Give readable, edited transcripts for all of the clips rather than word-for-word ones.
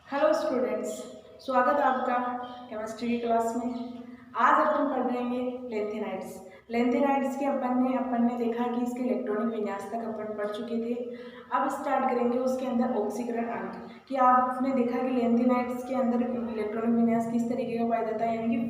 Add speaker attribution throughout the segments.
Speaker 1: Hello students, स्वागत है आपका केमिस्ट्री की क्लास में। आज अपन पढ़ रहेंगे लेंथेनाइड्स। लेंथेनाइड्स के अपन ने देखा कि इसके इलेक्ट्रॉनिक विन्यास तक अपन पढ़ चुके थे। अब स्टार्ट करेंगे उसके अंदर ऑक्सीकरण अंक कि आपने देखा कि लेंथेनाइड्स के अंदर इलेक्ट्रॉनिक विन्यास किस तरीके का पाया जाता है, यानी कि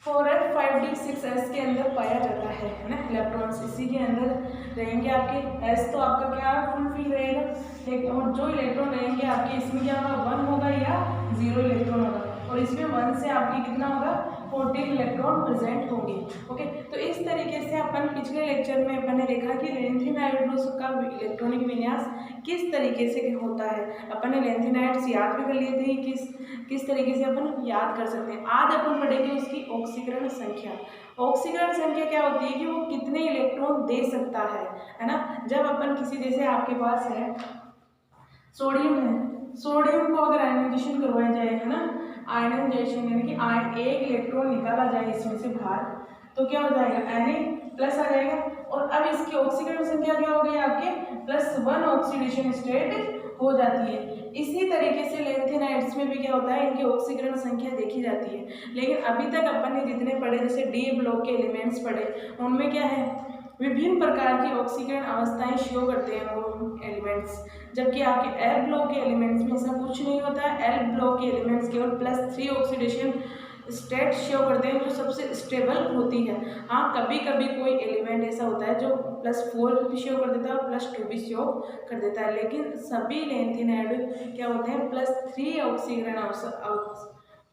Speaker 1: 4f5d6s के अंदर पाया जाता है ना। इलेक्ट्रॉन्स इसी के अंदर रहेंगे आपके। s तो आपका क्या फुल रहेगा, लेकिन और जो इलेक्ट्रॉन रहेंगे आपके इसमें क्या होगा, 1 होगा या 0 इलेक्ट्रॉन होगा। और इसमें 1 से आपकी कितना होगा, 14 इलेक्ट्रॉन प्रेजेंट होंगे। ओके, तो इस तरीके से अपन पिछले लेक्चर में अपन ने देखा कि लेंथेनाइड्स का इलेक्ट्रॉनिक विन्यास किस तरीके से होता है। अपन ने लेंथेनाइड्स याद भी कर लिए थे, किस तरीके से अपन याद कर सकते हैं। आज अपन पढ़ेंगे उसकी ऑक्सीकरण संख्या। ऑक्सीकरण संख्या क्या होती है कि वो कितने इलेक्ट्रॉन दे सकता है ना। जब अपन किसी, जैसे आपके पास है सोडियम है, सोडियम को अगर आयनाइजेशन करवाया जाए है ना, आयनाइजेशन यानी कि एक इलेक्ट्रॉन निकाला जाए इसमें से बाहर, तो क्या हो जाएगा, Na+ आ जाएगा। और अब इसकी ऑक्सीकरण संख्या क्या हो गई आपके, +1 ऑक्सीडेशन स्टेट हो जाती है। इसी तरीके से लेंथेनाइड्स में भी क्या होता है, इनकी ऑक्सीकरण संख्या देखी जाती है। लेकिन अभी तक अपन ने जितने पढ़े, जैसे डी ब्लॉक के एलिमेंट्स पढ़े, उनमें क्या है, विभिन्न प्रकार की ऑक्सीकरण अवस्थाएं शो करते हैं वो एलिमेंट्स। जबकि आपके एल ब्लॉक के एलिमेंट्स में ऐसा कुछ नहीं होता है। एल ब्लॉक के एलिमेंट्स केवल +3 ऑक्सीडेशन स्टेट शो करते हैं, जो सबसे स्टेबल होती है। हाँ, कभी कभी कोई एलिमेंट ऐसा होता है जो +4 भी शो कर देता है और +2 भी शो कर देता है, लेकिन सभी लेंथेनाइड क्या होते हैं, +3 ऑक्सीकरण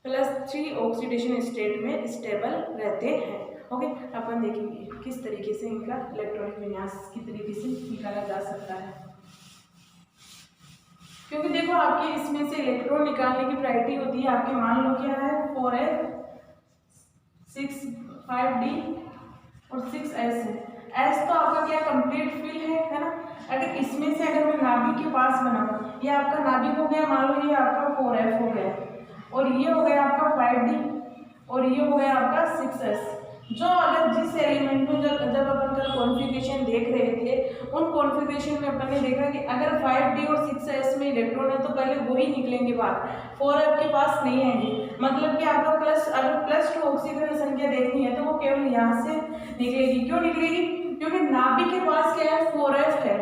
Speaker 1: +3 ऑक्सीडेशन स्टेट में स्टेबल रहते हैं। ओके, अपन देखेंगे किस तरीके से इनका इलेक्ट्रॉनिक विन्यास की तरीके से निकाला जा सकता है। क्योंकि देखो आपके इसमें से इलेक्ट्रॉन निकालने की प्रायोरिटी होती है आपके, मान लो क्या है 4f 5d और 6s है। s तो आपका क्या कंप्लीट फिल है ना। अगर इसमें से अगर मैं नाभिक के पास बनाऊं, ये आपका नाभिक हो गया, मान लो ये आपका 4f हो गया, और ये हो गया आपका 5d, और ये हो गया आपका 6s। जो अगर जिस एलिमेंट में जब अपन कल कॉन्फ़िगरेशन देख रहे थे, उन कॉन्फ़िगरेशन में अपन ने देखा कि अगर 5d और 6s में इलेक्ट्रॉन है तो पहले वही निकलेंगे बाहर, 4f के पास नहीं आएंगे। मतलब कि आपका अगर +2 ऑक्सीकरण संख्या देखनी है तो वो केवल यहाँ से निकलेगी। क्यों निकलेगी, क्योंकि नाभिक के पास क्या है, 4f है।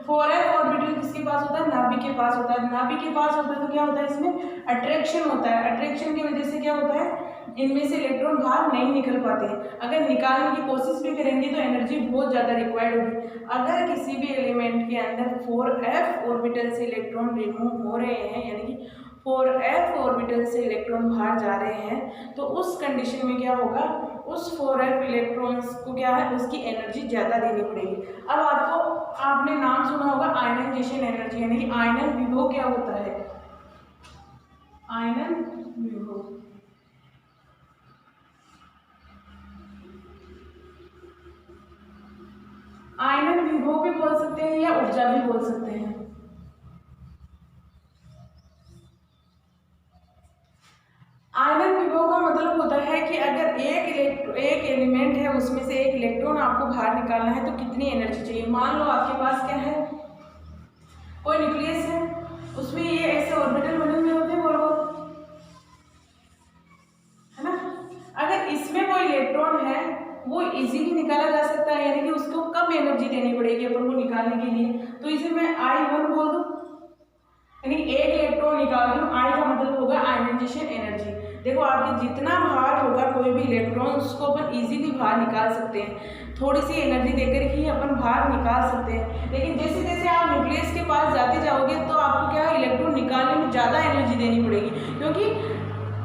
Speaker 1: 4f ऑर्बिटल किसके पास होता है, नाभिक के पास होता है। नाभिक के पास होता है तो क्या होता है, इसमें अट्रैक्शन होता है। अट्रैक्शन की वजह से क्या होता है, इनमें से इलेक्ट्रॉन बाहर नहीं निकल पाते हैं। अगर निकालने की कोशिश भी करेंगे तो एनर्जी बहुत ज़्यादा रिक्वायर्ड होगी। अगर किसी भी एलिमेंट के अंदर 4f ऑर्बिटल से इलेक्ट्रॉन रिमूव हो रहे हैं, यानी कि 4f ऑर्बिटल से इलेक्ट्रॉन बाहर जा रहे हैं, तो उस कंडीशन में क्या होगा, उस 4f इलेक्ट्रॉन्स को क्या है, उसकी एनर्जी ज़्यादा देनी पड़ेगी। अब आपने नाम सुना होगा आयनाइजेशन एनर्जी, यानी कि आयनन विभव क्या होता है, आयनन विभव। आयनन विभव भी बोल सकते हैं या ऊर्जा भी बोल सकते हैं। आयनन विभव का मतलब होता है कि अगर एक एलिमेंट है, उसमें से एक इलेक्ट्रॉन आपको बाहर निकालना है तो कितनी एनर्जी चाहिए। मान लो आपके पास क्या है, कोई न्यूक्लियस है, उसमें ये ऐसे ऑर्बिटल बने हुए होते हैं गोल गोल, है ना। अगर इसमें कोई इलेक्ट्रॉन है वो इजीली निकाला जा सकता है, यानी कि उसको कम एनर्जी देनी पड़ेगी अपन को निकालने के लिए। तो इसे मैं I1 बोल दूं, यानी एक इलेक्ट्रॉन निकाल रही हूँ। I का मतलब होगा आयनाइजेशन एनर्जी। देखो आपके जितना भार होगा कोई भी इलेक्ट्रॉन, उसको अपन इजीली बाहर निकाल सकते हैं। थोड़ी सी एनर्जी देकर ही अपन बाहर निकाल सकते हैं। लेकिन जैसे जैसे आप न्यूक्लियस के पास जाते जाओगे तो आपको क्या है, इलेक्ट्रॉन निकालने में ज़्यादा एनर्जी देनी पड़ेगी, क्योंकि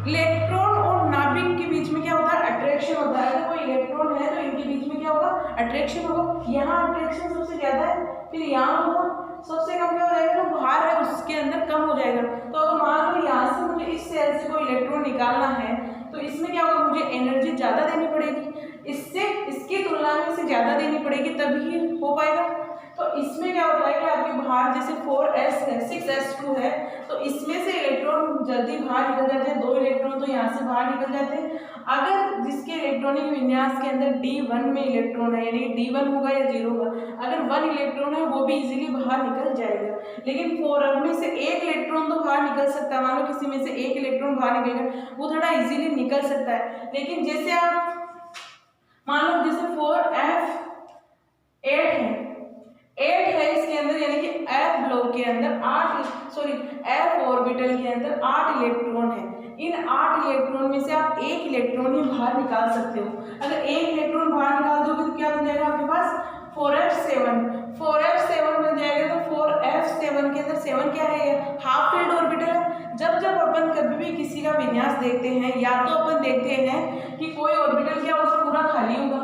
Speaker 1: इलेक्ट्रॉन और नाभिक के बीच में क्या होता है, अट्रैक्शन होता है। अगर कोई इलेक्ट्रॉन है तो इनके बीच में क्या होगा, अट्रैक्शन होगा। यहाँ अट्रैक्शन सबसे ज़्यादा है, फिर यहाँ होगा सबसे कम, क्या हो जाएगा, जो बाहर है उसके अंदर कम हो जाएगा। तो अगर मान लो यहाँ से मुझे इस सेल से कोई इलेक्ट्रॉन निकालना है तो इसमें क्या होगा, मुझे एनर्जी ज़्यादा देनी पड़ेगी, इससे इसकी तुलना में इसे ज़्यादा देनी पड़ेगी, तभी हो पाएगा। तो तो इसमें क्या होता है कि आपके बाहर जैसे 4s है, 6s2 है, तो इसमें से इलेक्ट्रॉन जल्दी बाहर निकल जाते हैं, 2 इलेक्ट्रॉन तो यहाँ से बाहर निकल जाते हैं। अगर जिसके इलेक्ट्रॉनिक विन्यास के अंदर D1 में इलेक्ट्रॉन है, यानी D1 होगा या 0 होगा, अगर 1 इलेक्ट्रॉन है वो भी इजीली बाहर निकल जाएगा। लेकिन 4 में से एक इलेक्ट्रॉन तो बाहर निकल सकता है, मान लो किसी में से एक इलेक्ट्रॉन बाहर निकलेगा, वो थोड़ा इजीली निकल सकता है। लेकिन जैसे आप मान लो जैसे 4f8 है, 8 है इसके अंदर, यानी कि f ब्लॉक के अंदर f ऑर्बिटल के अंदर 8 इलेक्ट्रॉन है। इन 8 इलेक्ट्रॉन में से आप एक इलेक्ट्रॉन ही बाहर निकाल सकते हो। अगर एक इलेक्ट्रॉन बाहर निकाल दोगे तो क्या बन जाएगा आपके पास 4f7 बन जाएगा। तो 4f7 के अंदर 7 क्या है, ये हाफ फील्ड ऑर्बिटल है। जब जब अपन कभी भी किसी का विन्यास देखते हैं, या तो अपन देखते हैं कि कोई ऑर्बिटल क्या होगा, पूरा खाली होगा,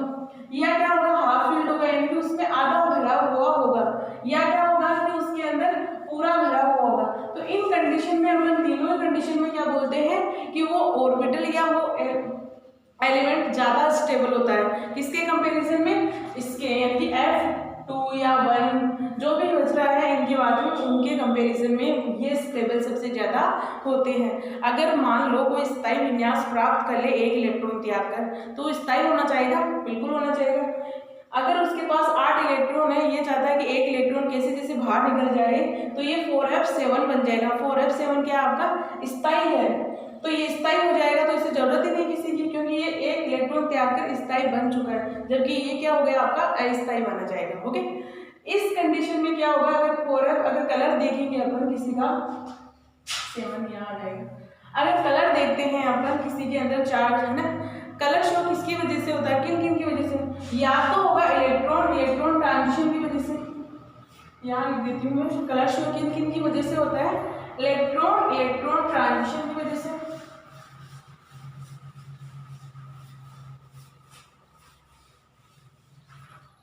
Speaker 1: या क्या होगा हाफ फील्ड होगा, यानी कि उसमें आधा भरा हुआ होगा, या क्या होगा कि उसके अंदर पूरा भरा हुआ होगा। तो इन कंडीशन में अपन तीनों कंडीशन में क्या बोलते हैं कि वो ऑर्बिटल या वो एलिमेंट ज्यादा स्टेबल होता है। किसके कंपैरिजन में, इसके, यानी कि f2 या 1 जो भी बच रहा है इनके बाद में, उनके कंपैरिजन में ये स्टेबल सबसे ज्यादा होते हैं। अगर मान लो कोई स्थायी विन्यास प्राप्त कर ले एक इलेक्ट्रॉन त्याग कर, तो स्थायी होना चाहिए, बिल्कुल होना चाहिए। अगर उसके पास 8 इलेक्ट्रॉन है, ये चाहता है कि एक इलेक्ट्रॉन कैसे कैसे बाहर निकल जाए, तो ये 4f7 बन जाएगा। 4f7 क्या आपका स्थायी है, तो ये स्थायी हो जाएगा, तो इसे जरूरत ही नहीं किसी की, क्योंकि ये एक इलेक्ट्रॉन त्याग कर स्थायी बन चुका है, जबकि ये क्या हो गया आपका अस्थायी माना जाएगा। ओके, इस कंडीशन में क्या होगा, अगर 4f, अगर कलर देखेंगे अपन किसी का, 7 यहाँ आ जाएगा। अगर कलर देखते हैं अपन किसी के अंदर चार्ज है ना, कलर शो किसकी वजह से होता है, किन किन की वजह से, या तो होगा इलेक्ट्रॉन ट्रांजिशन की वजह से, यहाँ लिख देती हूँ मैं, कलर शो किन किन की वजह से होता है, इलेक्ट्रॉन ट्रांजिशन की वजह से।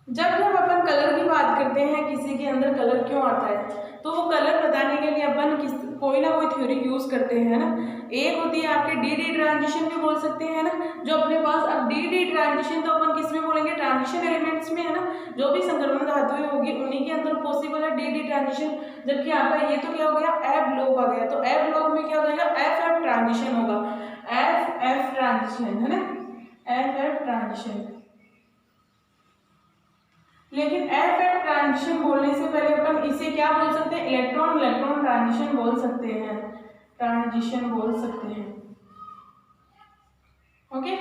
Speaker 1: जब जब अपन कलर की बात करते हैं, किसी के अंदर कलर क्यों आता है, तो वो कलर बताने के लिए अपन कोई ना कोई थ्योरी यूज करते हैं ना। एक होती है आपके डी ट्रांजिशन भी बोल सकते हैं ना, जो अपने पास, अब डी ट्रांजिशन तो अपन किस में बोलेंगे, ट्रांजिशन एलिमेंट्स में है ना, जो भी संक्रमण धातुएं होगी उन्हीं के अंदर पॉसिबल है डी ट्रांजिशन। जबकि आपका ये तो क्या हो गया, एफ ब्लॉक आ गया, तो एफ ब्लॉक में क्या हो जाएगा, एफ ट्रांजिशन होगा, एफ ट्रांजिशन है ना, एफ ट्रांजिशन। लेकिन एफ ट्रांजिशन बोलने से पहले अपन इसे क्या बोल सकते हैं, इलेक्ट्रॉन ट्रांजिशन बोल सकते हैं, ट्रांजिशन बोल सकते हैं। ओके,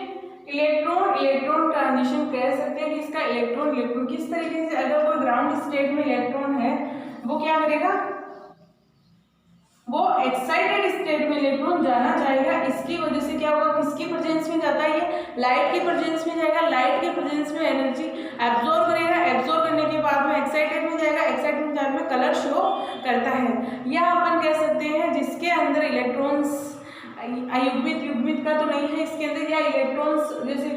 Speaker 1: इलेक्ट्रॉन ट्रांजिशन कह सकते हैं कि इसका इलेक्ट्रॉन किस तरीके से, अगर कोई ग्राउंड स्टेट में इलेक्ट्रॉन है, वो क्या करेगा, वो एक्साइटेड स्टेट में इलेक्ट्रॉन जाना चाहेगा। इसकी वजह से क्या होगा, किसकी प्रेजेंस में जाता है, ये लाइट की प्रेजेंस में जाएगा, लाइट की प्रेजेंस में एनर्जी एब्जॉर्ब करेगा, एब्जॉर्ब करने के बाद में एक्साइटेड में जाएगा, एक्साइटेड में जाने में कलर शो करता है। या अपन कह सकते हैं जिसके अंदर इलेक्ट्रॉन्स युग्मित का तो नहीं है इसके अंदर, या इलेक्ट्रॉन्स जैसे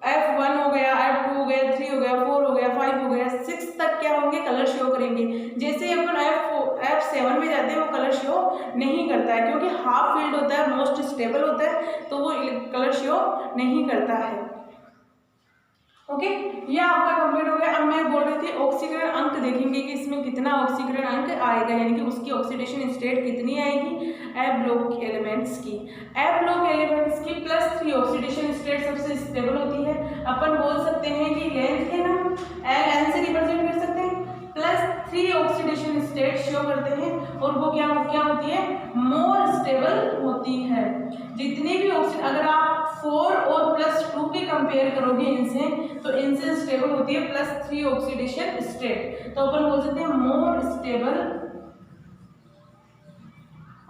Speaker 1: F1 हो गया, F2 हो गया, 3 हो गया, 4 हो गया, 5 हो गया, 6 तक क्या होंगे, कलर शो करेंगे। जैसे ही अपन F7 में जाते हैं वो कलर शो नहीं करता है, क्योंकि हाफ फील्ड होता है, मोस्ट स्टेबल होता है, तो वो कलर शो नहीं करता है। ओके, ये आपका कंप्लीट हो गया। अब मैं बोल रही थी ऑक्सीकरण अंक देखेंगे कि इसमें कितना ऑक्सीकरण अंक आएगा, यानी कि उसकी ऑक्सीडेशन स्टेट कितनी आएगी एफ ब्लॉक एलिमेंट्स की। एफ ब्लॉक एलिमेंट्स की +3 ऑक्सीडेशन स्टेट सबसे स्टेबल होती है। अपन बोल सकते हैं कि लेंथ है ना, एन से रिप्रेजेंट कर सकते हैं, +3 ऑक्सीडेशन स्टेट शो करते हैं, और वो क्या होती है, मोर स्टेबल होती है। जितनी भी ऑक्सीजन, अगर आप 4 और +2 के कंपेयर करोगे इनसे, तो इनसे स्टेबल होती है +3 ऑक्सीडेशन स्टेट, तो अपन बोल सकते हैं more stable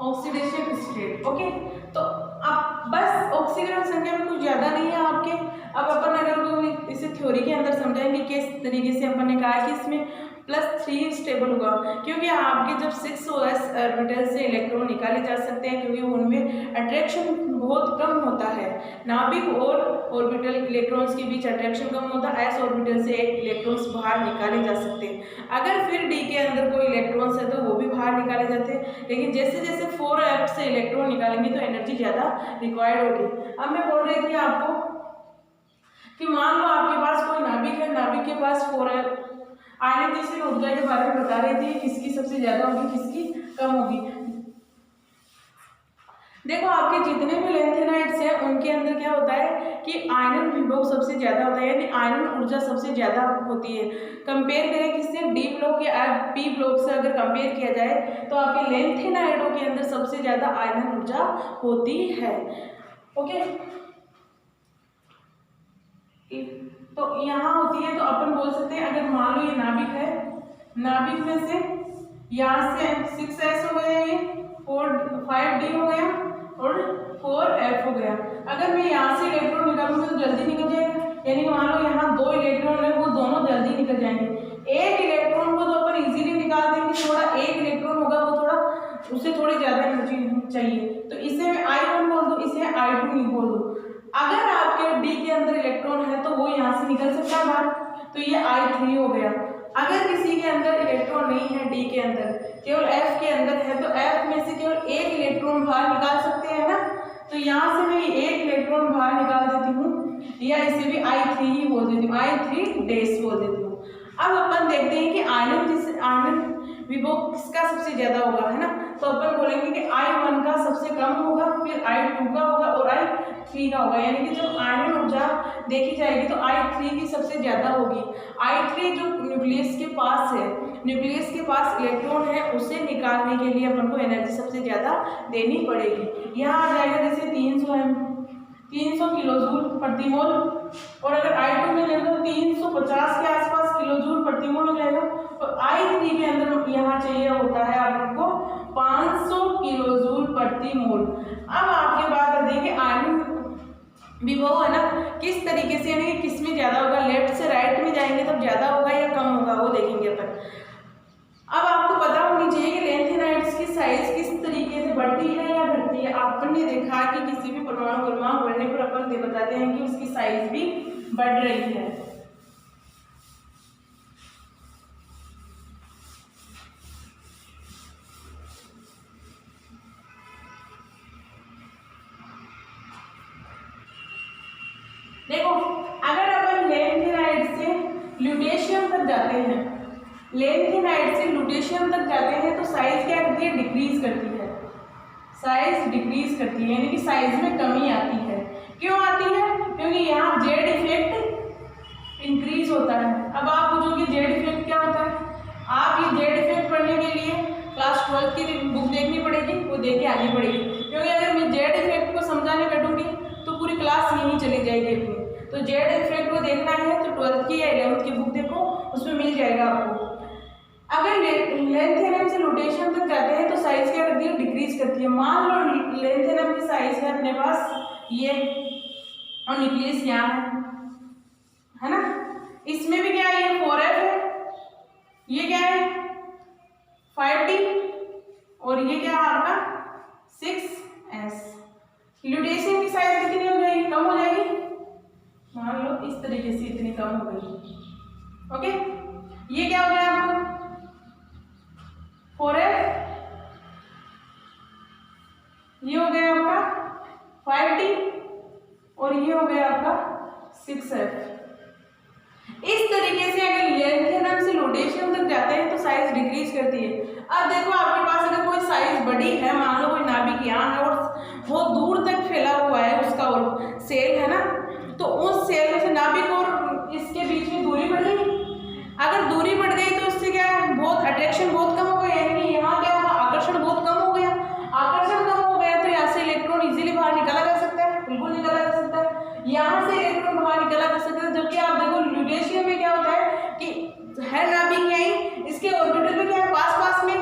Speaker 1: oxidation state. Okay, तो अब बस ऑक्सीकरण संख्या में कुछ ज्यादा नहीं है आपके। अब अपन अगर कोई इसे थ्योरी के अंदर समझाएंगे किस तरीके से, अपन ने कहा कि इसमें +3 स्टेबल होगा, क्योंकि आपके जब 6s ऑर्बिटल से इलेक्ट्रॉन निकाले जा सकते हैं, क्योंकि उनमें अट्रैक्शन बहुत कम होता है। नाभिक और ऑर्बिटल इलेक्ट्रॉन्स के बीच अट्रैक्शन कम होता है, s ऑर्बिटल से इलेक्ट्रॉन्स बाहर निकाले जा सकते हैं। अगर फिर d के अंदर कोई इलेक्ट्रॉन्स है तो वो भी बाहर निकाले जाते हैं, लेकिन जैसे जैसे 4f से इलेक्ट्रॉन निकालेंगे तो एनर्जी ज़्यादा रिक्वायर्ड होगी। अब मैं बोल रही थी आपको कि मान लो आपके पास कोई नाभिक है, नाभिक के पास 4f, आयनाइजेशन ऊर्जा के बारे में बता रही थी, किसकी सबसे ज्यादा होगी, किसकी कम होगी। देखो आपके जितने भी लेंथेनाइड्स हैं उनके अंदर क्या होता है कि आयनन विभव सबसे ज्यादा होता है, यानी आयनन ऊर्जा सबसे ज्यादा होती है। कंपेयर करें किससे, डी ब्लॉक या पी ब्लॉक से अगर कंपेयर किया जाए तो आपके लेंथेनाइडों के अंदर सबसे ज्यादा आयनन ऊर्जा होती है। ओके, तो यहाँ होती है, तो अपन बोल सकते हैं अगर मान लो ये नाभिक है, नाभिक में से यहाँ से 6s हो गया, ये 5d हो गया और 4f हो गया। अगर मैं यहाँ से इलेक्ट्रॉन निकालूंगा तो जल्दी निकल जाएगा, यानी मान लो यहाँ 2 इलेक्ट्रॉन है, वो दोनों जल्दी निकल जाएंगे। एक इलेक्ट्रॉन को तो अपन इजीली निकाल देंगे, थोड़ा एक इलेक्ट्रॉन होगा वो थोड़ा उससे थोड़ी ज्यादा एनर्जी चाहिए, तो इसे मैं I1 बोल दूँ, इसे I2 नहीं बोल दूँ। अगर आपके डी के अंदर इलेक्ट्रॉन है तो वो यहाँ से निकल सकता है बाहर, तो ये I3 हो गया। अगर किसी के अंदर इलेक्ट्रॉन नहीं है, डी के अंदर केवल F के अंदर है, तो F में से केवल एक इलेक्ट्रॉन बाहर निकाल सकते हैं ना, तो यहाँ से मैं एक इलेक्ट्रॉन बाहर निकाल देती हूँ, या इसे भी I3 ही बोल देती हूँ, I3 डैश बोल देती हूँ। अब अपन देखते हैं कि आयनन विभव किसका सबसे ज्यादा होगा, है ना, तो अपन बोलेंगे कि I1 का सबसे कम होगा, फिर I2 का होगा और I3 का होगा, यानी कि जब आयनन ऊर्जा देखी जाएगी तो I3 की सबसे ज्यादा होगी। I3 जो न्यूक्लियस के पास है, न्यूक्लियस के पास इलेक्ट्रॉन है, उसे निकालने के लिए अपन को एनर्जी सबसे ज्यादा देनी पड़ेगी। यहाँ आ जाएगा जैसे 300 किलोजूल प्रति मोल, और अगर I2 में लेंगे तो 350 के आसपास किलोजूल प्रति मोल हो जाएगा, और I3 के अंदर यहाँ चाहिए होता है आपको 500 किलोजूल प्रति मोल। अब आपके बात आती है कि आयनन विभव है ना किस तरीके से, यानी कि किस में ज्यादा होगा, लेफ्ट से राइट में जाएंगे तब ज्यादा होगा या कम होगा, वो देखेंगे अपन। अब आपको पता होनी चाहिए कि लेंथेनाइड्स की साइज किस तरीके से बढ़ती है या घटती है। आपने देखा कि किसी भी परमाणु क्रमांक बढ़ने पर अपन बताते हैं कि उसकी साइज भी बढ़ रही है। देखो अगर अपन लेंथेनाइड से ल्यूटेशियम तक जाते हैं, लेंथेनाइड से ल्यूटेशियम तक जाते हैं तो साइज क्या करती है, डिक्रीज करती है, साइज डिक्रीज करती है, यानी कि साइज में कमी आती है। क्यों आती है, क्योंकि यहाँ जेड इफेक्ट इंक्रीज होता है। अब आप पूछोगे जेड इफेक्ट क्या होता है, आप ये जेड इफेक्ट पढ़ने के लिए क्लास 12 की बुक देखनी पड़ेगी, वो देख के आनी पड़ेगी, क्योंकि अगर मैं जेड इफेक्ट को समझाने बैठूंगी तो पूरी क्लास यहीं चली जाएगी अपनी। तो जेड इफेक्ट को देखना है तो 12th की या 11th की बुक देखो, उसमें मिल जाएगा आपको। अगर लेंथेनम से ल्यूटेशियम तक जाते हैं तो साइज क्या करती है, डिक्रीज करती है। मान लो लेंथेनम की साइज है अपने पास ये, और न्यूक्लियस यहाँ है ना, इसमें भी क्या है, ये 4f है, ये क्या है 5d, और ये क्या है आपका 6s। ल्यूटेशियम की साइज कितनी हो जाएगी, कम हो जाएगी, मान लो इस तरीके से इतनी कम हो गई। ओके, ये क्या हो गया आपका 4f, ये हो गया आपका 5d, और ये हो गया आपका 6f। इस तरीके से अगर लेंथेनम से ल्यूटेशियम तक जाते हैं तो साइज डिक्रीज करती है। अब देखो आपके पास अगर कोई साइज बड़ी है, मान लो कोई नाभिक यहाँ है और वो दूर तक फैला हुआ है उसका और सेल है ना, तो उस सेल में से नाभिक और इसके बीच में दूरी बढ़ गई। अगर दूरी बढ़ गई तो उससे क्या है, बहुत अट्रैक्शन बहुत कम हो गया, यानी कि यहाँ क्या होगा, आकर्षण बहुत कम हो गया। आकर्षण कम हो गया तो यहाँ से इलेक्ट्रॉन इजीली बाहर निकाला जा सकता है, बिल्कुल निकाला जा सकता है, यहाँ से इलेक्ट्रॉन बाहर निकाला जा सकता है। जबकि आप देखो ल्यूटेशियम में क्या होता है कि है नाभिक यहीं, इसके ऑर्बिटल में क्या है पास पास में,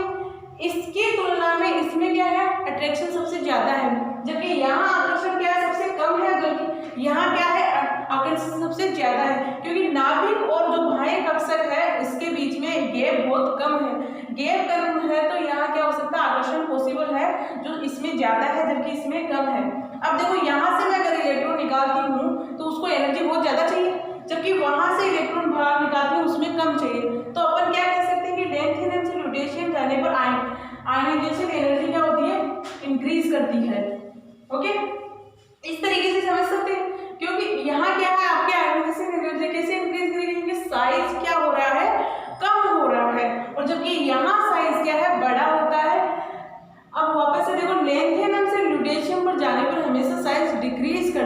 Speaker 1: इसकी तुलना में इसमें क्या है अट्रैक्शन सबसे ज्यादा है, जबकि यहाँ आकर्षण क्या है सबसे कम है, जबकि यहाँ क्या है आकर्षण सबसे ज्यादा है, क्योंकि नाभिक और जो बाह्य कक्षक है इसके बीच में गैप बहुत कम है। गैप कम है तो यहाँ क्या हो सकता है, आकर्षण पॉसिबल है जो इसमें ज्यादा है जबकि इसमें कम है। अब देखो यहाँ से मैं अगर इलेक्ट्रॉन निकालती हूँ तो उसको एनर्जी बहुत ज्यादा चाहिए, जबकि वहां से इलेक्ट्रॉन बाहर निकालती हूँ उसमें कम चाहिए। तो अपन क्या कह सकते हैं कि लेंथेनम से ल्यूटेशियम जाने पर आयनाइजेशन एनर्जी क्या होती है, इंक्रीज करती है। ओके, इस तरीके से समझ सकते हैं, क्योंकि यहाँ क्या है आपके आयनाइजेशन एनर्जी कैसे इंक्रीज करेगी, क्योंकि साइज क्या हो रहा है, कम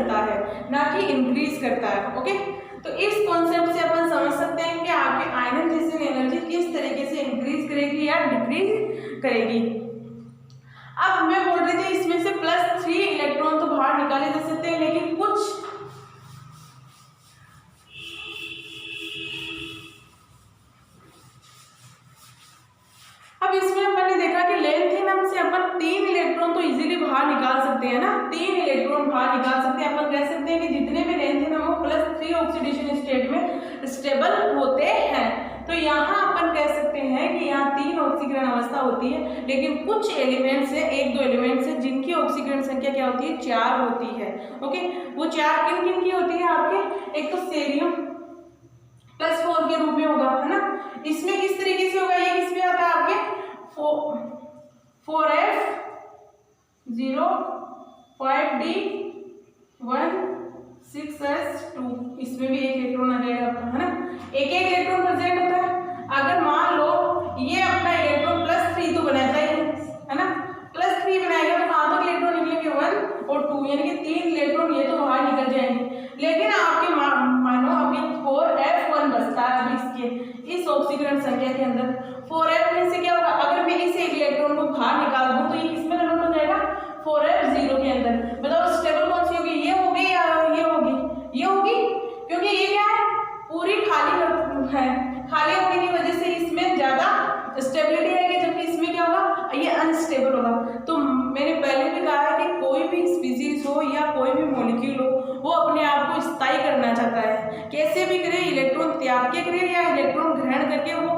Speaker 1: करता है, ना कि इंक्रीज करता है। ओके, तो इस कॉन्सेप्ट से अपन समझ सकते हैं कि आपके आयनाइजेशन एनर्जी किस तरीके से इंक्रीज करेगी या डिक्रीज करेगी। अब मैं बोल रही थी इसमें से +3 इलेक्ट्रॉन तो बाहर निकाले जा सकते हैं, लेकिन कुछ अब इसमें अपन ने देखा कि लेंथिनम से अपन 3 इलेक्ट्रॉन तो इजीली बाहर निकाल सकते हैं ना, 3 इलेक्ट्रॉन बाहर निकाल सकते हैं। अपन कह सकते हैं कि जितने भी लेंथिनम हो +3 ऑक्सीडेशन स्टेट में स्टेबल होते हैं। तो यहाँ अपन कह सकते हैं कि यहाँ 3 ऑक्सीकरण अवस्था होती है, लेकिन कुछ एलिमेंट्स है, 1-2 एलिमेंट्स है जिनकी ऑक्सीकरण संख्या क्या होती है, 4 होती है। ओके, वो 4 किन किन की होती है आपके, एक तो सेरियम +4 के रूप में होगा, है ना। इसमें किस तरीके से होगा, ये किसमें आता है आपके 4F0 5D 1 6S2, इसमें भी एक इलेक्ट्रॉन आ जाएगा आपका, है ना। एक एक इलेक्ट्रॉन प्रेजेंट होता है। अगर मान लो ये अपना इलेक्ट्रॉन +3 तो बनाता ही है ना, +3 बनाएगा तो कहाँ तक इलेक्ट्रॉन निकलेंगे 1 और 2, यानी कि 3 इलेक्ट्रॉन ये तो बाहर निकल जाएंगे। लेकिन आपके मानो अभी 4F1 बचता है अभी इसके इस ऑक्सीकरण संख्या के अंदर। 4F में से क्या होगा, अगर मैं इस एक इलेक्ट्रॉन को बाहर निकाल दूं तो ये किसमें कन्वर्ट हो जाएगा, 4F0 के अंदर। बताओ स्टेबल कौन सी होगी, ये होगी या ये होगी, ये होगी, क्योंकि ये क्या है, पूरी खाली है, खाली होने की वजह से इसमें ज्यादा स्टेबिलिटी आएगी, जबकि इसमें क्या होगा, ये अनस्टेबल होगा। तो मैंने पहले भी कहा है कि कोई भी स्पीसीज हो या कोई भी मॉलिक्यूल हो, वो अपने आप को स्थायी करना चाहता है, कैसे भी करे, इलेक्ट्रॉन त्याग के करे या इलेक्ट्रॉन ग्रहण करके, वो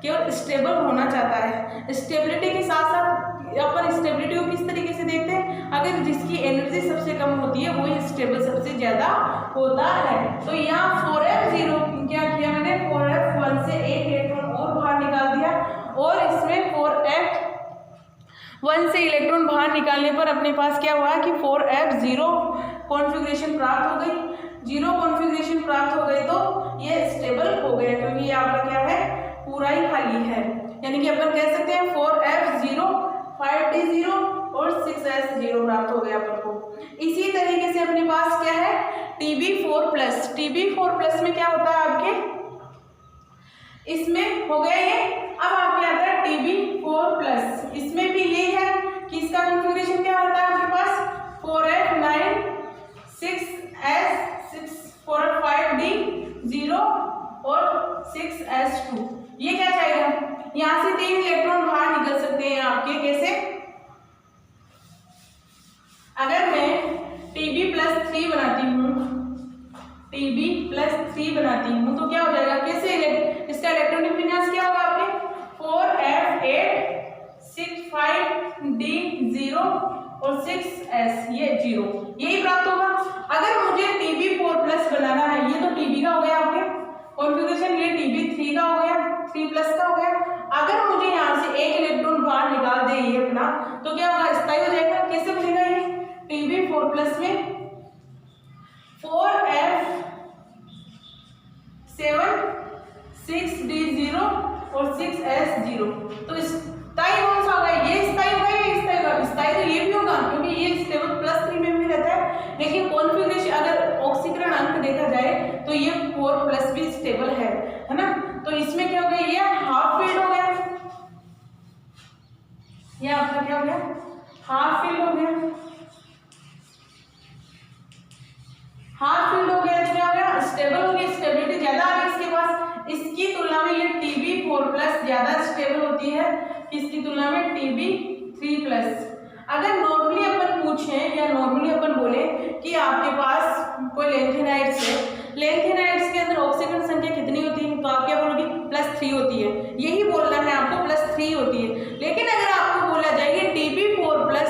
Speaker 1: केवल स्टेबल होना चाहता है। स्टेबिलिटी के साथ साथ अपन स्टेबिलिटी को किस तरीके से देखते हैं, अगर जिसकी एनर्जी सबसे कम होती है वो स्टेबल सबसे ज्यादा होता है। तो यहाँ 4F0 क्या किया मैंने, 4F1 से एक इलेक्ट्रॉन और बाहर निकाल दिया, और इसमें 4F1 से इलेक्ट्रॉन बाहर निकालने पर अपने पास क्या हुआ कि 4F0 कॉन्फ़िगरेशन प्राप्त हो गई। 0 कॉन्फ़िगरेशन प्राप्त हो गई तो ये स्टेबल हो गया, क्योंकि ये आपका क्या है, पूरा ही खाली है। यानी कि अपन कह सकते हैं 4F0 5D0 और 6S0 प्राप्त हो गया अपन को। इसी तरीके से अपने पास क्या है, Tb4+। Tb4+ में क्या होता है आपके, इसमें हो गया ये। अब आपके आता है Tb4+, इसमें भी ये है कि इसका कॉन्फ़िगरेशन क्या होता है आपके पास, 4F9 6S 4F5D0 और 6S2। ये क्या चाहिए, यहाँ से 3 इलेक्ट्रॉन बाहर निकल सकते हैं आपके, कैसे, अगर मैं Tb+3 बनाती हूँ, Tb+3 बनाती हूँ तो क्या हो जाएगा, कैसे इसका इलेक्ट्रॉनिक विन्यास क्या होगा आपके, 4F8 6 5D0 और 6S ये 0, यही प्राप्त होगा। अगर मुझे Tb4+ बनाना है, ये तो Tb का हो गया आपके कॉन्फ़िगरेशन, ये Tb3 का हो गया, 3+ का हो गया। अगर मुझे यहाँ से एक इलेक्ट्रॉन बाहर निकाल दे ये अपना, तो क्या होगा, स्थायी हो जाएगा। कैसे बनेगा ये, Tb4+ में 4F7 6D0 और 6S0, तो स्थायी कौन सा होगा, ये स्थायी होगा, ये स्थायी होगा, स्थायी तो ये भी होगा क्योंकि ये स्टेबल +3 में भी रहता है। लेकिन कॉन्फ़िगरेशन अगर ऑक्सीकरण अंक देखा जाए तो ये 4+ भी स्टेबल है ना। तो इसमें क्या हो गया, ये हाफ फील्ड हो गया, ये आपका क्या हो गया, हाफ फील्ड हो गया। हाफ फील्ड हो गया तो क्या हो गया, स्टेबल हो गया, स्टेबिलिटी ज्यादा आ गई इसके पास। इसकी तुलना में ये Tb4+ ज्यादा स्टेबल होती है किसकी तुलना में, Tb3+। अगर नॉर्मली अपन पूछें या नॉर्मली अपन बोले कि आपके पास कोई लेंथेनाइड्स है, लेंथेनाइड्स के अंदर ऑक्सीकरण संख्या कितनी होती है, तो आप क्या बोलोगे, +3 होती है। यही बोलना है आपको, +3 होती है। लेकिन अगर आपको बोला जाए कि Tb4+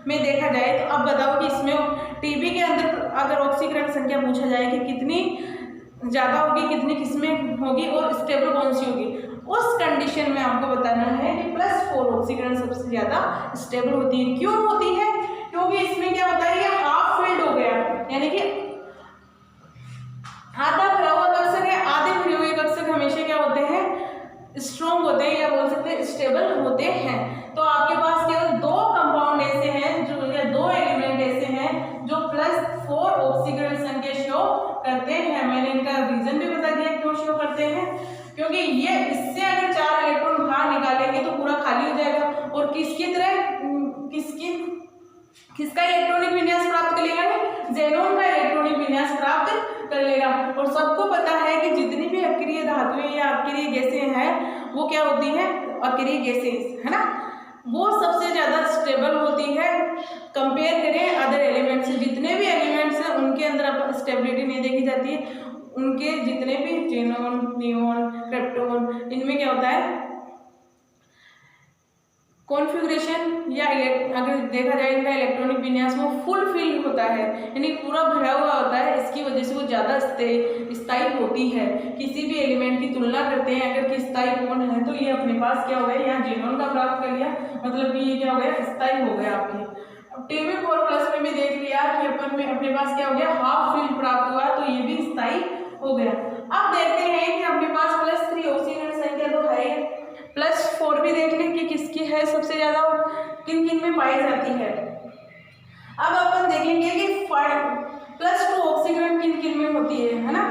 Speaker 1: में देखा जाए, तो अब बताओ कि इसमें Tb के अंदर अगर ऑक्सीकरण संख्या पूछा जाए कि कितनी ज़्यादा होगी, कितनी किस्में होगी और स्टेबल कौन सी होगी, उस कंडीशन में आपको बताना है कि +4 ऑक्सीकरण सबसे ज़्यादा स्टेबल होती है। क्यों होती है, क्योंकि इसमें क्या होता है, ये हाफ फील्ड हो गया, यानी कि आधा भरा हुआ कक्षक है। आधे भरे हुए कक्षक हमेशा क्या होते हैं, स्ट्रॉन्ग होते हैं या बोल सकते हैं स्टेबल होते हैं। तो आपके पास केवल 2 कंपाउंड ऐसे हैं जो, या 2 एलिमेंट ऐसे हैं जो +4 करते हैं। मैंने इनका रीजन भी बता दिया क्यों शो करते हैं, क्योंकि ये इससे अगर 4 इलेक्ट्रॉन बाहर निकालेंगे तो पूरा खाली हो जाएगा और किसकी तरह किसका इलेक्ट्रॉनिक विन्यास प्राप्त कर लेगा, ज़ेनॉन का इलेक्ट्रॉनिक विन्यास प्राप्त कर लेगा। और सबको पता है कि जितनी भी अक्रिय धातुएं या अक्रिय गैसें हैं वो क्या होती हैं, अक्रिय गैसें, है ना, वो सबसे ज़्यादा स्टेबल होती है कंपेयर करें अदर एलिमेंट से। जितने भी एलिमेंट्स हैं उनके अंदर स्टेबिलिटी नहीं देखी जाती है, उनके जितने भी ज़ेनॉन, नियॉन, क्रिप्टॉन, इनमें क्या होता है कॉन्फ़िगरेशन या अगर देखा जाए इनका इलेक्ट्रॉनिक विन्यास वो फुल फिल होता है, यानी पूरा भरा हुआ होता है। इसकी वजह से वो ज़्यादा स्थायी होती है। किसी भी एलिमेंट की तुलना करते हैं अगर कि स्थायी कौन है तो ये अपने पास क्या हो गया, यहाँ ज़ेनॉन का प्राप्त कर लिया, मतलब कि ये क्या हो गया, स्थायी हो गया आपके। अब Tb4+ में भी देख लिया कि अपन में अपने पास क्या हो गया, हाफ फिल प्राप्त हुआ, तो ये भी स्थायी हो गया। अब देखते हैं कि अपने पास +3 ऑक्सीजन संख्या तो है, +4 भी देख लें कि किसकी है सबसे ज़्यादा और किन किन में पाई जाती है। अब अपन देखेंगे कि +2 ऑक्सीकरण किन किन में होती है ना।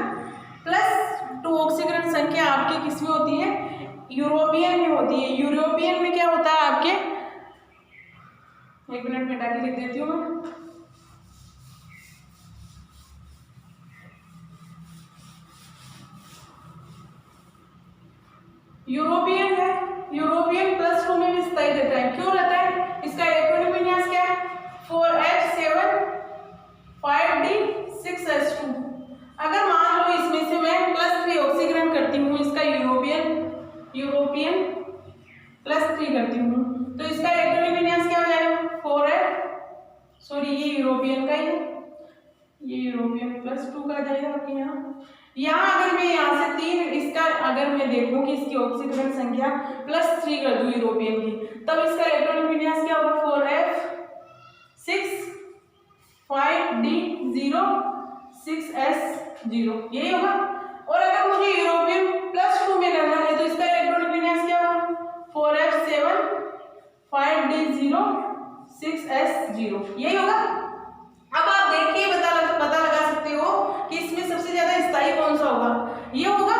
Speaker 1: +2 ऑक्सीकरण संख्या आपकी किस में होती है, यूरोपियन में होती है। यूरोपियन में क्या होता है आपके, 1 मिनट में डाके लिख देती हूँ मैं। यूरोपियन है, यूरोपियन +2 में भी स्थायी रहता है। क्यों रहता है, इसका इलेक्ट्रॉनिक विन्यास क्या है, 4H7 5D6S2। अगर मान लो इसमें से मैं +3 ऑक्सीकरण करती हूँ, इसका यूरोपियन +3 करती हूँ तो इसका इलेक्ट्रॉनिक विन्यास क्या हो जाएगा, 4H, सॉरी ये यूरोपियन का ही है, ये यूरोपियन +2 का जाएगा आपके यहाँ अगर मैं यहाँ से 3 इसका अगर मैं देखूं कि इसकी ऑक्सीकरण संख्या +3 कर दूं यूरोपियन की, तब इसका इलेक्ट्रॉनिक विन्यास क्या होगा, 4F6 5D0 6S0, यही होगा। और अगर मुझे यूरोपियन +2 में करना है तो इसका इलेक्ट्रॉनिक विन्यास क्या होगा, 4F7 5D0 6S0, यही होगा। अब आप देखिए पता लगा सकते हो कि इसमें सबसे ज्यादा स्थायी कौन सा होगा, ये होगा,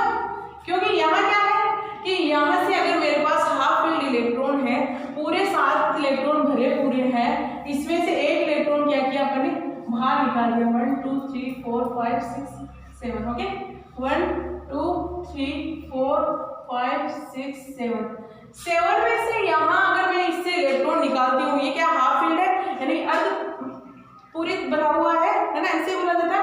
Speaker 1: क्योंकि यहाँ क्या है कि यहाँ से अगर मेरे पास हाफ फिल्ड इलेक्ट्रॉन है, पूरे 7 इलेक्ट्रॉन भरे पूरे हैं, इसमें से एक इलेक्ट्रॉन क्या किया अपने बाहर निकाल दिया, 1 2 3 4 5 6 7, ओके, 1 2 3 4 5 6 7 में से यहाँ अगर मैं इससे इलेक्ट्रॉन निकालती हूँ, ये क्या हाफ फील्ड है, यानी अर्ध पूरी भरा हुआ है ना, ऐसे बोला जाता है।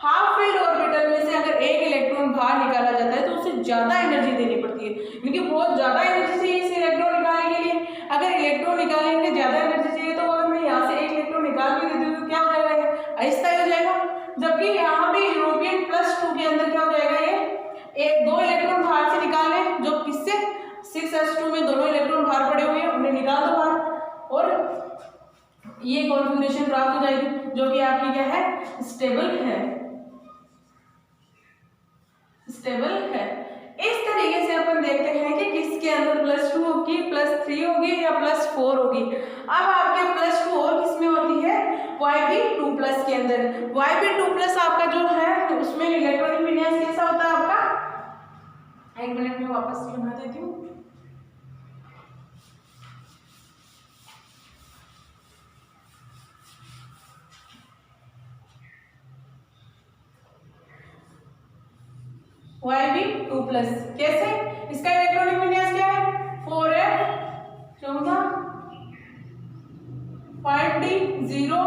Speaker 1: हाफ फील्ड ऑर्बिटल में से अगर एक इलेक्ट्रॉन बाहर निकाला जाता है तो उसे ज्यादा एनर्जी देनी पड़ती है, क्योंकि बहुत ज्यादा एनर्जी चाहिए इस इलेक्ट्रॉन निकालने के लिए। अगर इलेक्ट्रॉन निकालने के लिए ज्यादा एनर्जी चाहिए तो अगर मैं यहाँ से एक इलेक्ट्रॉन निकाल भी देती हूँ तो क्या हो जाएगा, अस्थायी हो जाएगा। जबकि यहाँ पे यूरोपियन +2 के अंदर क्या हो जाएगा, ये 2 इलेक्ट्रॉन बाहर से निकालने, जो किससे 6s2 में दोनों इलेक्ट्रॉन बाहर पड़े हुए हैं, उन्हें निकाल दो बाहर और ये कॉन्फ़िगरेशन प्राप्त हो जाएगी, जो कि आपकी क्या है, स्टेबल है। इस तरीके से अपन देखते हैं कि किसके अंदर +2 होगी, +3 होगी या +4 होगी। अब आपके +2 और किसमें होती है, Yb2+ के अंदर। Yb2+ आपका जो है उसमें इलेक्ट्रॉनिक विन्यास कैसा होता है आपका, 1 मिनट में वापस बना देती हूँ। Yb2+ कैसे, इसका इलेक्ट्रॉनिक विन्यास क्या है, 4F 5D0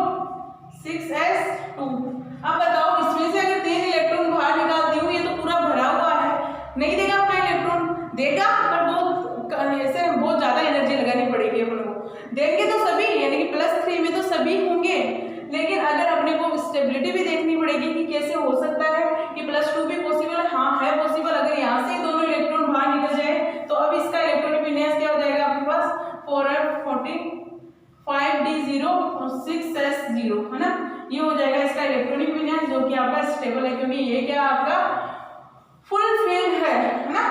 Speaker 1: 6S2। अब बताओ इसमें से अगर 3 इलेक्ट्रॉन बाहर निकालती हूँ, ये तो पूरा भरा हुआ है, नहीं देगा अपना इलेक्ट्रॉन, देगा पर बहुत ज्यादा एनर्जी लगानी पड़ेगी अपन को। देंगे तो सभी, यानी कि +3 में तो सभी होंगे, लेकिन अगर अपने को स्टेबिलिटी भी देखनी पड़ेगी कि कैसे हो सकता है कि +2 भी पॉसिबल, हाँ है पॉसिबल। अगर यहाँ से दोनों इलेक्ट्रॉन बाहर निकल जाए तो अब इसका इलेक्ट्रॉनिक विन्यास क्या हो जाएगा आपके पास, 4F 5D0 और 6S0, है ना, ये हो जाएगा इसका इलेक्ट्रॉनिक विन्यास, जो कि आपका स्टेबल है, क्योंकि ये क्या आपका फुल फिल है ना,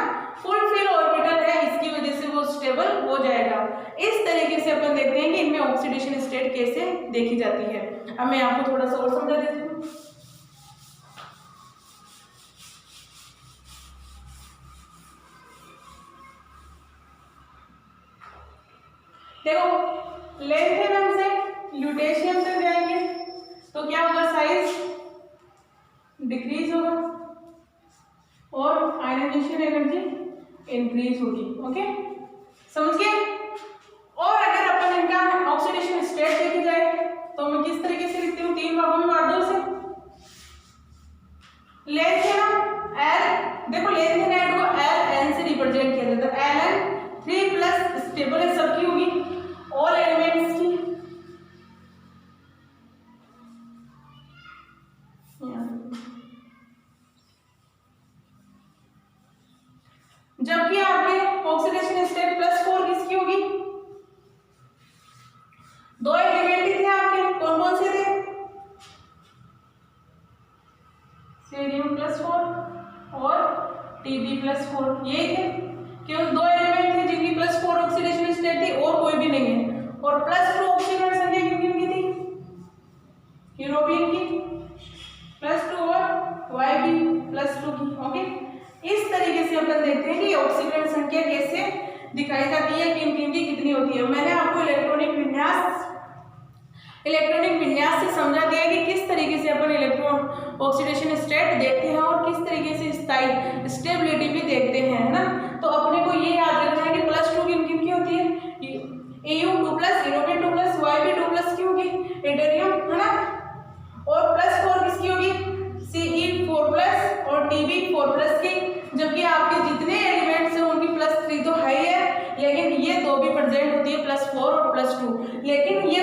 Speaker 1: फुल फिल ऑर्बिटल है, इसकी वजह से वो स्टेबल हो जाएगा। इस तरीके से अपन देखते हैं कि इनमें ऑक्सीडेशन स्टेट कैसे देखी जाती है। अब मैं आपको थोड़ा सा और समझा देती हूँ। देखो लेंथेनम से ल्यूटेशियम तक जाएंगे तो क्या होगा, साइज डिक्रीज होगा और आयनाइजेशन एनर्जी इंक्रीज होगी। ओके, समझ गए। और अगर अपन इनका ऑक्सीडेशन स्टेट देखी जाए तो मैं किस तरीके से लिखती हूँ, 3 भागों में बांट दो इसे। लेंथेनम एल, देखो लेंथेनाइड को एल एन से रिप्रेजेंट किया जाता है। एल एन 3+ स्टेबल है, सबकी होगी, ऑल एलिमेंट्स की। जबकि आपके ऑक्सीडेशन स्टेट +4 किसकी होगी, 2 एलिमेंट ही थे आपके, कौन कौन से थे, सीरियम +4 और Tb+4, यही थे। केवल 2 एलिमेंट थे जिनकी +4 ऑक्सीडेशन स्टेट थी और कोई भी नहीं है। और +2 ऑक्सीकरण संख्या किनकी थी, यूरोपियन की +2 और Y की +2 की। ओके, इस तरीके से अपन देखते हैं कि ऑक्सीकरण संख्या कैसे दिखाई जाती है, किन किन की कितनी होती है। मैंने आपको इलेक्ट्रॉनिक विन्यास से समझा दिया कि किस तरीके से अपन इलेक्ट्रॉन ऑक्सीडेशन स्टेट देखते हैं और किस तरीके से स्थायी स्टेबिलिटी भी देखते हैं, है ना। तो अपने को ये याद रखना है कि +2 किन किन की होती है, Au2+, यूरोपियन 2+, Yb2+ की होगी, इटेरियम, है ना। और +4 किसकी होगी, Ce4+ और Tb4+ की। जबकि आपके जितने एलिमेंट्स हैं उनकी +3 तो हाई है, लेकिन ये 2 भी प्रेजेंट होती है, +4 और +2, लेकिन ये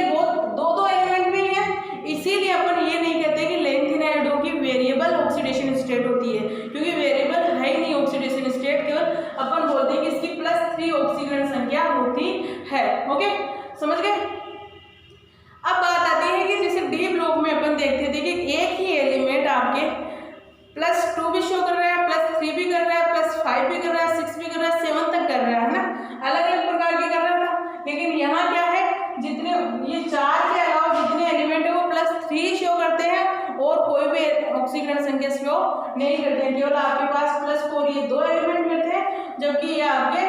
Speaker 1: दो एलिमेंट भी हैं। इसीलिए अपन ये नहीं कहते कि लेंथेनाइडों की वेरिएबल ऑक्सीडेशन स्टेट होती है, क्योंकि वेरिएबल है ही नहीं ऑक्सीडेशन स्टेट, केवल अपन बोलते हैं कि इसकी +3 ऑक्सीकरण संख्या होती है। ओके, समझ गए। अब बात आती है कि जैसे डी ब्लॉक में अपन देखते थे कि एक ही एलिमेंट आपके +2 भी शो कर रहा है, +3 भी कर रहा है, +5 भी कर रहा है, 6 भी कर रहा है, 7 तक कर रहा है ना, अलग अलग प्रकार के कर रहा था। लेकिन यहाँ क्या है, जितने ये 4 के अलावा जितने एलिमेंट है वो +3 शो करते हैं और कोई भी ऑक्सीकरण संख्या शो नहीं करते हैं। केवल आपके पास +4 ये 2 एलिमेंट करते हैं, जबकि ये आपके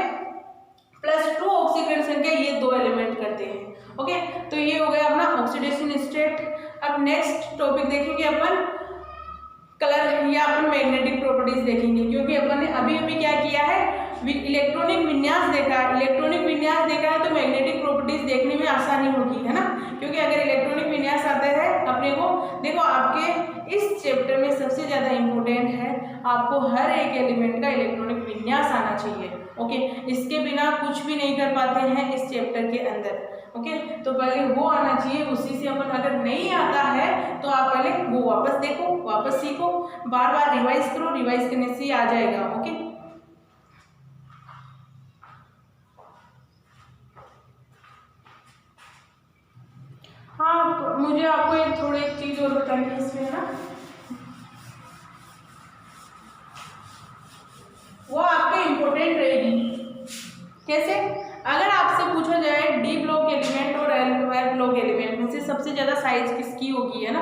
Speaker 1: +2 ऑक्सीकरण संख्या ये 2 एलिमेंट करते हैं। ओके, तो ये हो गया अपना ऑक्सीडेशन स्टेट। अब नेक्स्ट टॉपिक देखेंगे अपन कलर या अपन मैग्नेटिक प्रॉपर्टीज देखेंगे, क्योंकि अपन ने अभी अभी क्या किया है, इलेक्ट्रॉनिक विन्यास देखा है। इलेक्ट्रॉनिक विन्यास देखा है तो मैग्नेटिक प्रॉपर्टीज देखने में आसानी होगी, है ना। क्योंकि अगर इलेक्ट्रॉनिक विन्यास आता है अपने को, देखो आपके इस चैप्टर में सबसे ज़्यादा इम्पोर्टेंट है, आपको हर एक एलिमेंट का इलेक्ट्रॉनिक विन्यास आना चाहिए। ओके, इसके बिना कुछ भी नहीं कर पाते हैं इस चैप्टर के अंदर। ओके, तो पहले वो आना चाहिए, उसी से अपन अगर नहीं आता है तो आप पहले वो वापस देखो, वापस सीखो, बार बार रिवाइज करो, रिवाइज करने से आ जाएगा। ओके, हाँ, मुझे आपको एक चीज और बतानी है इसमें ना, वो आपके इम्पोर्टेंट रहेगी। कैसे, अगर आपसे पूछा जाए डी ब्लॉक एलिमेंट और एल ब्लॉक एलिमेंट में से सबसे ज़्यादा साइज किसकी होगी, है ना।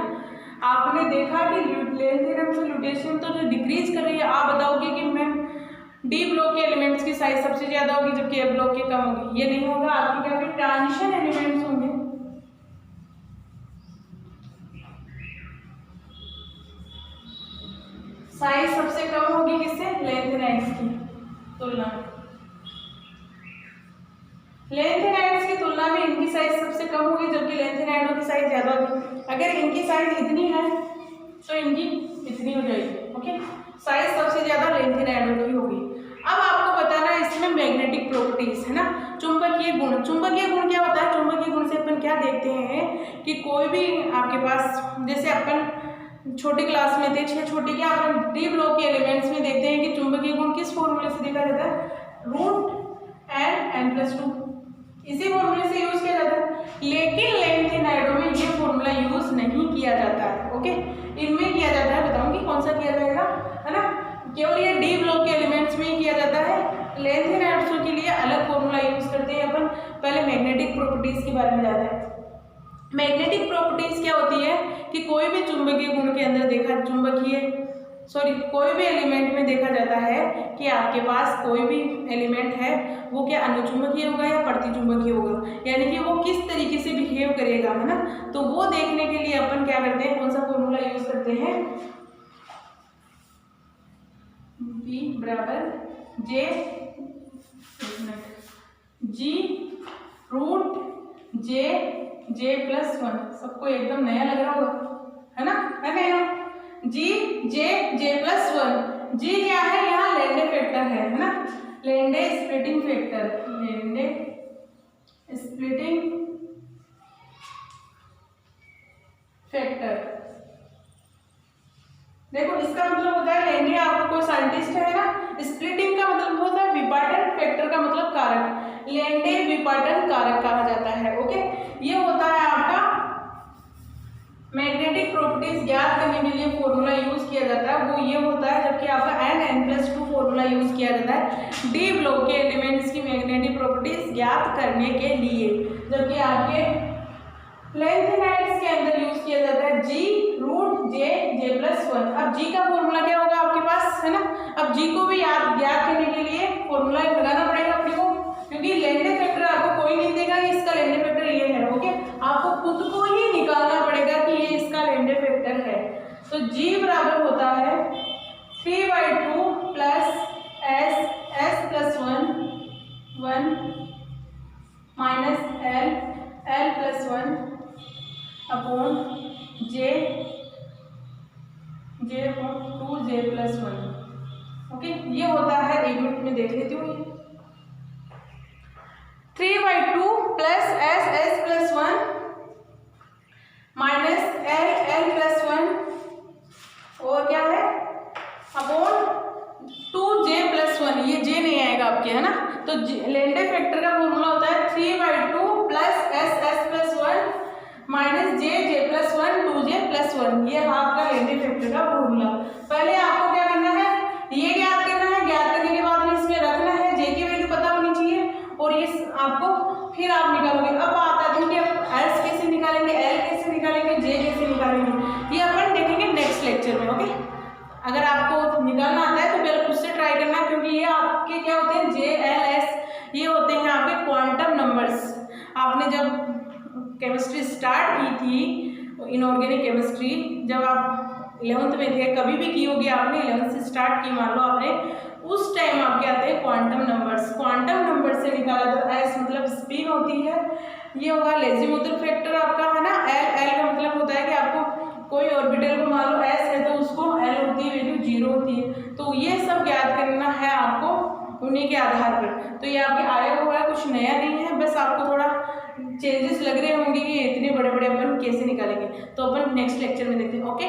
Speaker 1: आपने देखा कि लेंथेनम से ल्यूटेशियम तो जो डिक्रीज कर रही है, आप बताओगे कि मैम डी ब्लॉक के एलिमेंट्स की साइज सबसे ज़्यादा होगी जबकि ए ब्लॉक के कम होगी। ये नहीं होगा, आपके क्या होंगे, ट्रांजिशन एलिमेंट्स होंगे। साइज सबसे कम होगी किससे, लेंथेनाइड्स की तुलना में। लेंथेनाइड्स की तुलना में इनकी साइज सबसे कम होगी, जबकि लेंथेनाइडों की साइज ज़्यादा होगी। अगर इनकी साइज इतनी है तो इनकी इतनी हो जाएगी। ओके, साइज सबसे ज़्यादा लेंथेनाइडों की होगी। अब आपको बताना है इसमें मैग्नेटिक प्रॉपर्टीज, है ना, चुंबकीय गुण। चुंबकीय गुण क्या होता है, चुंबकीय गुण से अपन क्या देखते हैं कि कोई भी आपके पास, जैसे अपन छोटी क्लास में थे, 6 छोटे क्या अपन डी ब्लॉक के एलिमेंट्स में देखते हैं कि चुंबकीय गुण किस फॉर्मूले से देखा जाता है, √n+2, इसी फॉर्मूले से यूज किया जाता है। लेकिन लेंथेनाइडों में ये फॉर्मूला यूज नहीं किया जाता है। ओके, इनमें किया जाता है, बताऊंगी कौन सा किया जाएगा, है ना। केवल ये डी ब्लॉक के एलिमेंट्स में ही किया जाता है। लेंथेनाइड्स के लिए अलग फॉर्मूला यूज करते हैं अपन। पहले मैग्नेटिक प्रॉपर्टीज के बारे में जानते हैं। मैग्नेटिक प्रॉपर्टीज क्या होती है कि कोई भी चुंबकीय गुण के अंदर देखा, चुंबकीय कोई भी एलिमेंट में देखा जाता है कि आपके पास कोई भी एलिमेंट है वो क्या अनुचुंबकीय होगा या प्रतिचुंबकीय होगा, यानी कि वो किस तरीके से बिहेव करेगा, है ना। तो वो देखने के लिए अपन क्या करते हैं, कौन सा फॉर्मूला यूज करते हैं, V बराबर J G root J plus 1। सबको एकदम नया लग रहा होगा, है ना, है ना। J plus 1। G क्या है, यहाँ लेंडे फैक्टर है ना, Lende splitting factor, Lende splitting factor. देखो इसका मतलब होता है, लेंडे आपको कोई साइंटिस्ट है ना, स्प्लिटिंग का मतलब होता है विपाटन, फैक्टर का मतलब कारक, लेंडे विपाटन कारक कहा जाता है। ओके, ये होता है आपका मैग्नेटिक प्रॉपर्टीज ज्ञात करने के लिए फॉर्मूला यूज किया जाता है, वो ये होता है जबकि आपका n+2 फॉर्मूला यूज किया जाता है डी ब्लॉक के एलिमेंट्स की मैग्नेटिक प्रॉपर्टीज ज्ञात करने के लिए, जबकि आपके लेंथेनाइड्स के अंदर यूज किया जाता है G रूट J प्लस 1। अब G का फॉर्मूला क्या होगा आपके पास, है ना। अब G को भी ज्ञात करने के लिए फॉर्मूला लगाना पड़ेगा अपने को, क्योंकि लेंडे फैक्टर आपको कोई नहीं देगा कि इसका लेंडे फैक्टर ये है। ओके, आपको खुद को ही निकालना पड़ेगा कि ये इसका लेंडे फैक्टर है। तो G बराबर होता है 3/2 plus S plus 1 minus L plus 1 upon J upon 2J plus 1। Okay, ये होता है, एक मिनट में देख लेती हूँ। 3/2 plus S plus 1 minus L plus 1 और क्या है अपॉन 2J प्लस 1। ये J नहीं आएगा आपके, है ना। तो लेंडे फैक्टर का फॉर्मूला होता है 3/2 plus S plus 1 minus J plus 1 2J plus 1। ये आपका लेंडे फैक्टर का फॉर्मूला। पहले आपको क्या करना है, ये ज्ञात करना है, ज्ञात करने के बाद में इसमें रखना है, J की वैल्यू पता होनी चाहिए और ये आपको फिर आप निकालोगे। अब आता है कि S कैसे निकालेंगे, L कैसे निकालेंगे, J कैसे निकालेंगे, ये अपन देखेंगे नेक्स्ट लेक्चर में। ओके, अगर आपको निकालना आता है तो पहले खुद से ट्राई करना, क्योंकि ये आपके क्या होते हैं, J L S ये होते हैं आपके क्वांटम नंबर्स। आपने जब केमिस्ट्री स्टार्ट की थी, इनऑर्गेनिक केमिस्ट्री, जब आप 11th में थे, कभी भी की होगी आपने, 11th से स्टार्ट की मान लो आपने, उस टाइम आपके आते हैं क्वांटम नंबर्स। क्वांटम नंबर से निकाला जाता है, S मतलब स्पिन होती है, ये होगा लेज़ीमुथर फैक्टर आपका, है ना। L का मतलब होता है कि आपको कोई ऑर्बिटल को मान लो S है तो उसको L होती है वैल्यू 0 होती है। तो ये सब ज्ञात करना है आपको उन्हीं के आधार पर। तो ये आपके आया हुआ है, कुछ नया नहीं है, बस आपको थोड़ा चेंजेस लग रहे होंगे कि इतने बड़े बड़े अपन कैसे निकालेंगे, तो अपन नेक्स्ट लेक्चर में देखते हैं। ओके।